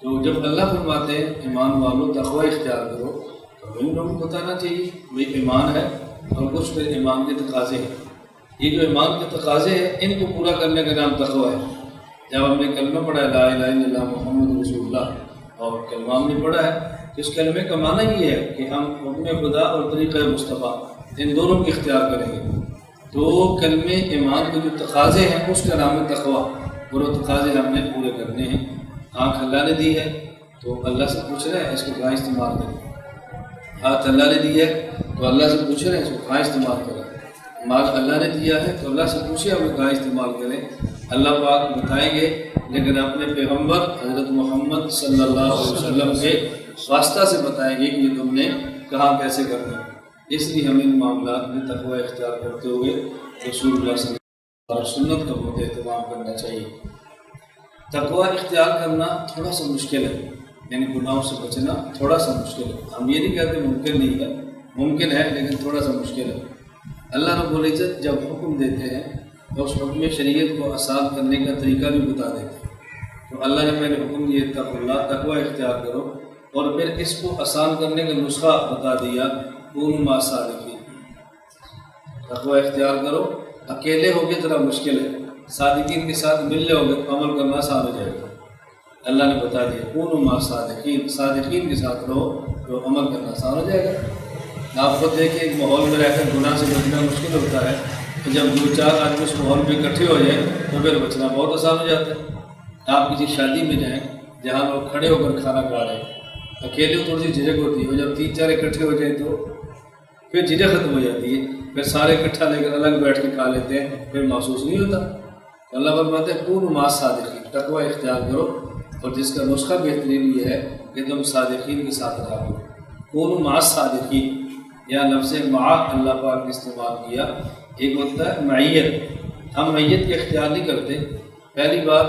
تو جب اللہ فرماتے ہیں ایمان والو تقوی اختیار کرو، تو ان لوگوں کو بتانا چاہیے بھائی ایمان ہے اور کچھ پھر ایمان کے تقاضے ہیں۔ یہ جو ایمان کے تقاضے ہیں ان کو پورا کرنے کا نام تقوی ہے۔ جب ہم نے کلمہ پڑھا ہے لا الہ الا اللہ محمد رسول اللہ، اور کلمہ ہم نے پڑھا ہے، تو اس کلمے کا معنی یہ ہے کہ ہم حکم خدا اور طریقہ مصطفیٰ ان دونوں کو اختیار کریں گے۔ تو کلمے ایمان کے جو تقاضے ہیں اس کا نام ہے تقوی، اور وہ تقاضے ہم نے پورے کرنے ہیں۔ آنکھ اللہ نے دی ہے تو اللہ سے پوچھ رہے ہیں اس کو کہاں استعمال کریں۔ ہاتھ اللہ نے دی ہے تو اللہ سے پوچھ رہے ہیں اس کو کہاں استعمال کریں۔ مال اللہ نے دیا ہے تو اللہ سے پوچھے ہمیں کہاں استعمال کریں۔ اللہ پاک بتائیں گے، لیکن اپنے پیغمبر حضرت محمد صلی اللہ علیہ وسلم کے واسطہ سے بتائیں گے کہ یہ تم نے کہاں کیسے کرنا ہے۔ اس لیے ہمیں ان معاملات میں تقوی اختیار کرتے ہوئے رسول اللہ صلی اللہ علیہ وسلم سنت کا بہت اہتمام کرنا چاہیے۔ تقوی اختیار کرنا تھوڑا سا مشکل ہے، یعنی گناہوں سے بچنا تھوڑا سا مشکل ہے۔ ہم یہ نہیں کہتے ممکن نہیں ہے، ممکن ہے لیکن تھوڑا سا مشکل ہے۔ اللہ رب العزت جب حکم دیتے ہیں تو اس حکم شریعت کو آسان کرنے کا طریقہ بھی بتا دیتے ہیں۔ تو اللہ نے پہلے حکم دیا اتقوا اللہ، تقوی اختیار کرو، اور پھر اس کو آسان کرنے کا نسخہ بتا دیا کونوا مع الصادقین۔ تقوی اختیار کرو، اکیلے ہوگے ذرا مشکل ہے، صادقین کے ساتھ مل جاؤ گے تو عمل کرنا آسان ہو جائے گا۔ اللہ نے بتا دیا کونوا مع الصادقین، صادقین کے ساتھ رہو تو عمل کرنا آسان ہو جائے گا۔ آپ خود دیکھیں ایک ماحول میں رہ کر گناہ سے بچنا مشکل ہوتا ہے، تو جب دو چار آدمی اس ماحول میں اکٹھے ہو جائیں تو پھر بچنا بہت آسان ہو جاتا ہے۔ آپ کسی شادی میں جائیں جہاں لوگ کھڑے ہو کر کھانا کھا رہے ہیں، اکیلے تھوڑی سی جھجک ہوتی ہے، اور جب تین چار اکٹھے ہو جائیں تو پھر جھجک ختم ہو جاتی ہے، پھر سارے اکٹھا لے کر الگ بیٹھ کے کھا لیتے ہیں، پھر محسوس نہیں ہوتا۔ تو اللہ فرماتے ہیں کونوا مع الصادقین، تقوی اختیار کرو، اور جس کا نسخہ بہترین یہ ہے کہ تم صادقین کے ساتھ رہا کرو۔ کونوا مع الصادقین، یا لفظ مع اللہ پاک نے استعمال کیا۔ ایک ہوتا ہے معیت، ہم معیت کے اختیار نہیں کرتے۔ پہلی بات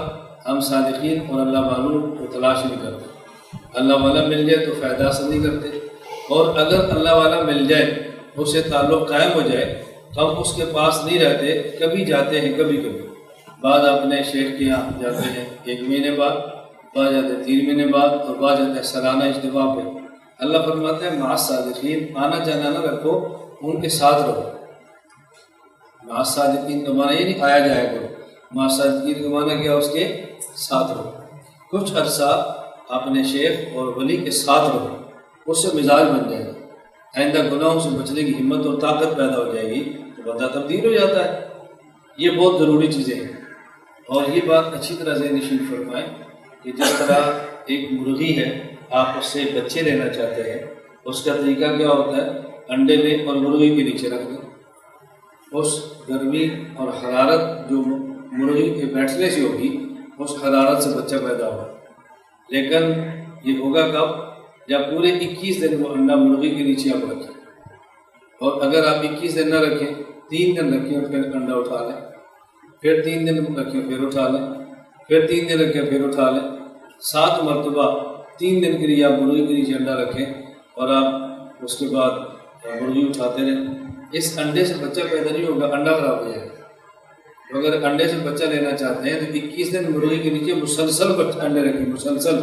ہم صادقین اور اللہ والوں کو تلاش نہیں کرتے۔ اللہ والا مل جائے تو فائدہ حاصل نہیں کرتے، اور اگر اللہ والا مل جائے، اس سے تعلق قائم ہو جائے تو ہم اس کے پاس نہیں رہتے، کبھی جاتے ہیں کبھی کبھی۔ بعض اپنے شیخ کے یہاں جاتے ہیں 1 مہینے بعد، بعض جاتے ہیں 3 مہینے بعد، اور بعض جاتے ہیں سالانہ اجتماع پہ۔ اللہ فرماتے ہیں مع الصادقین، آنا جانا نہ رکھو، ان کے ساتھ رہو۔ مع الصادقین کا معنی یہ نہیں آیا جایا کرو، مع الصادقین کا معنی کیا؟ اس کے ساتھ رہو، کچھ عرصہ اپنے شیخ اور ولی کے ساتھ رہو، اس سے مزاج بن جائے گا، آئندہ گناہوں سے بچنے کی ہمت اور طاقت پیدا ہو جائے گی، تو بندہ تبدیل ہو جاتا ہے۔ یہ بہت ضروری چیزیں ہیں، اور یہ بات اچھی طرح ذہن نشین فرمائیں کہ جس طرح ایک مرغی ہے، آپ اس سے بچے لینا چاہتے ہیں، اس کا طریقہ کیا ہوتا ہے؟ انڈے لیں اور مرغی کے نیچے رکھ دیں، اس گرمی اور حرارت جو مرغی کے بیٹھنے سے ہوگی، اس حرارت سے بچہ پیدا ہوگا۔ لیکن یہ ہوگا کب؟ جب پورے 21 دن وہ انڈا مرغی کے نیچے آپ رکھیں، اور اگر آپ 21 دن نہ رکھیں، 3 دن رکھیں اور پھر انڈا اٹھا لیں، پھر 3 دن رکھیں پھر اٹھا لیں، پھر 3 دن رکھیں پھر اٹھا لیں، 7 مرتبہ 3 دن کے لیے آپ مرغی کے نیچے انڈا رکھیں، اور آپ اس کے بعد مرغی اٹھاتے رہیں۔ اس انڈے سے بچہ پیدا نہیں ہوگا، انڈا خراب ہو جائے گا۔ اگر انڈے سے بچہ لینا چاہتے ہیں تو 21 دن مرغی کے نیچے مسلسل انڈے رکھیں، مسلسل،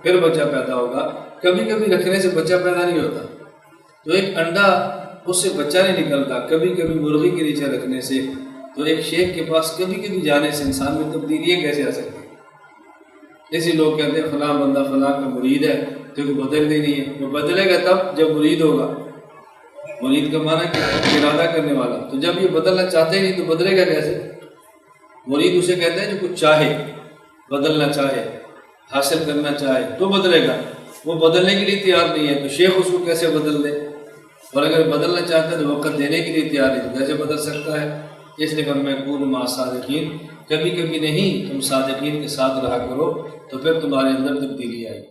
پھر بچہ پیدا ہوگا۔ کبھی کبھی رکھنے سے بچہ پیدا نہیں ہوتا، تو ایک انڈا اس سے بچہ نہیں نکلتا، کبھی کبھی مرغی کے نیچے رکھنے سے۔ تو ایک شیخ کے پاس کبھی کبھی جانے سے انسان میں تبدیلیاں کیسے آ سکتی ہیں؟ اسی لوگ کہتے ہیں فلاں بندہ فلاں کا مرید ہے تو وہ بدلنے نہیں ہے، وہ بدلے گا تب جب مرید ہوگا۔ مرید کا معنی کہ ارادہ کرنے والا، تو جب یہ بدلنا چاہتے نہیں تو بدلے گا کیسے؟ مرید اسے کہتے ہیں جو کچھ چاہے، بدلنا چاہے، حاصل کرنا چاہے تو بدلے گا۔ وہ بدلنے کے لیے تیار نہیں ہے تو شیخ اس کو کیسے بدل دے؟ اور اگر بدلنا چاہتا ہے تو وقت دینے کے لیے تیار نہیں تو کیسے بدل سکتا ہے؟ اس لیے فرمایا کونوا مع الصادقین، کبھی کبھی نہیں، تم صادقین کے ساتھ رہا کرو تو پھر تمہارے اندر تبدیلی آئے گی۔